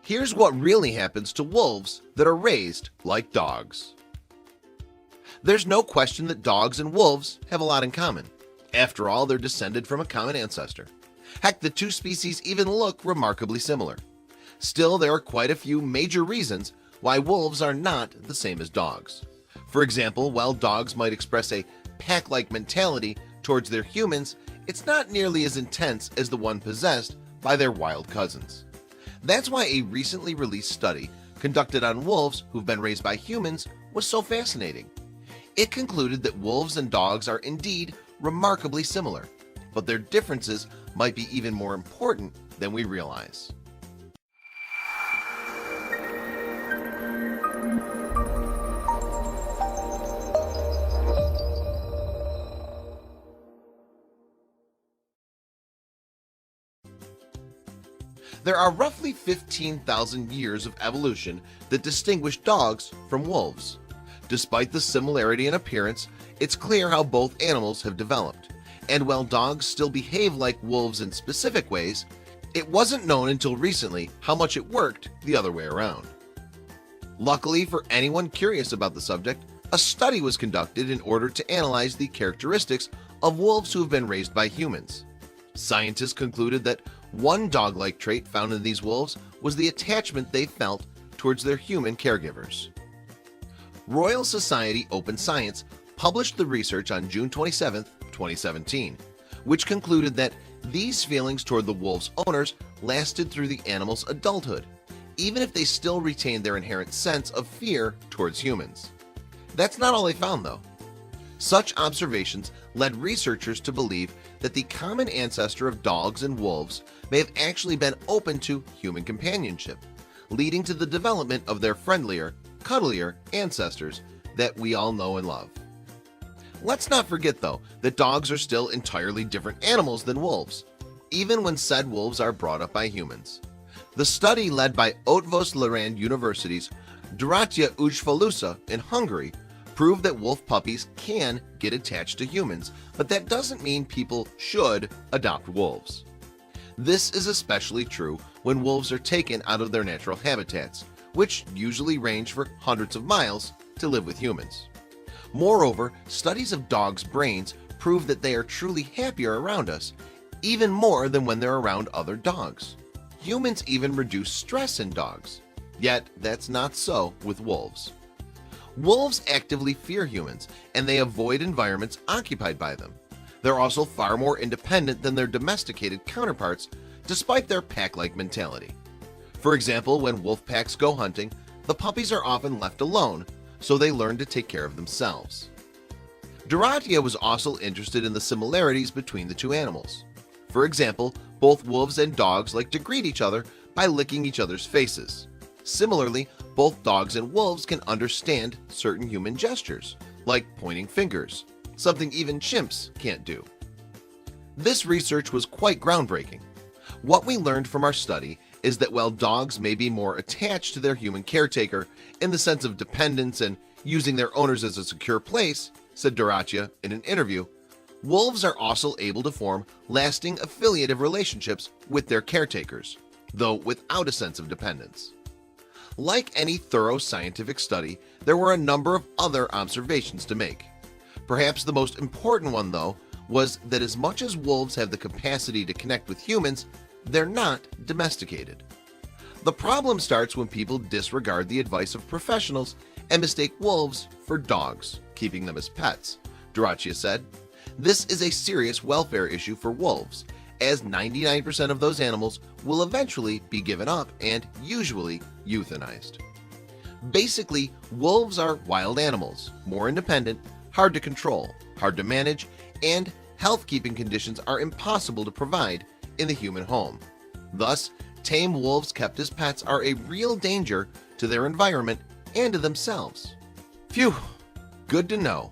Here's what really happens to wolves that are raised like dogs. There's no question that dogs and wolves have a lot in common. After all, they're descended from a common ancestor. Heck, the two species even look remarkably similar. Still, there are quite a few major reasons why wolves are not the same as dogs. For example, while dogs might express a pack-like mentality towards their humans, it's not nearly as intense as the one possessed by their wild cousins. That's why a recently released study conducted on wolves who've been raised by humans was so fascinating. It concluded that wolves and dogs are indeed remarkably similar, but their differences might be even more important than we realize. There are roughly 15,000 years of evolution that distinguish dogs from wolves. Despite the similarity in appearance, it's clear how both animals have developed. And while dogs still behave like wolves in specific ways, it wasn't known until recently how much it worked the other way around. Luckily for anyone curious about the subject, a study was conducted in order to analyze the characteristics of wolves who have been raised by humans. Scientists concluded that one dog-like trait found in these wolves was the attachment they felt towards their human caregivers. Royal Society Open Science published the research on June 27, 2017, which concluded that these feelings toward the wolves' owners lasted through the animal's adulthood, even if they still retained their inherent sense of fear towards humans. That's not all they found, though. Such observations led researchers to believe that the common ancestor of dogs and wolves may have actually been open to human companionship, leading to the development of their friendlier, cuddlier ancestors that we all know and love. Let's not forget, though, that dogs are still entirely different animals than wolves, even when said wolves are brought up by humans. The study led by Ötvös Loránd University's Dorottya Ujfalusa in Hungary proved that wolf puppies can get attached to humans, but that doesn't mean people should adopt wolves. This is especially true when wolves are taken out of their natural habitats, which usually range for hundreds of miles to live with humans. Moreover, studies of dogs' brains prove that they are truly happier around us, even more than when they're around other dogs. Humans even reduce stress in dogs, yet that's not so with wolves. Wolves actively fear humans, and they avoid environments occupied by them. They're also far more independent than their domesticated counterparts, despite their pack-like mentality. For example, when wolf packs go hunting, the puppies are often left alone, so they learn to take care of themselves. Dorottya was also interested in the similarities between the two animals. For example, both wolves and dogs like to greet each other by licking each other's faces. Similarly, both dogs and wolves can understand certain human gestures, like pointing fingers, something even chimps can't do. This research was quite groundbreaking. What we learned from our study is that while dogs may be more attached to their human caretaker in the sense of dependence and using their owners as a secure place, said Dorottya in an interview, wolves are also able to form lasting affiliative relationships with their caretakers, though without a sense of dependence. Like any thorough scientific study, there were a number of other observations to make. Perhaps the most important one, though, was that as much as wolves have the capacity to connect with humans, they're not domesticated. The problem starts when people disregard the advice of professionals and mistake wolves for dogs, keeping them as pets, Dorottya said. This is a serious welfare issue for wolves, as 99% of those animals will eventually be given up and usually euthanized. Basically, wolves are wild animals, more independent, hard to control, hard to manage, and health-keeping conditions are impossible to provide in the human home. Thus, tame wolves kept as pets are a real danger to their environment and to themselves. Phew, good to know.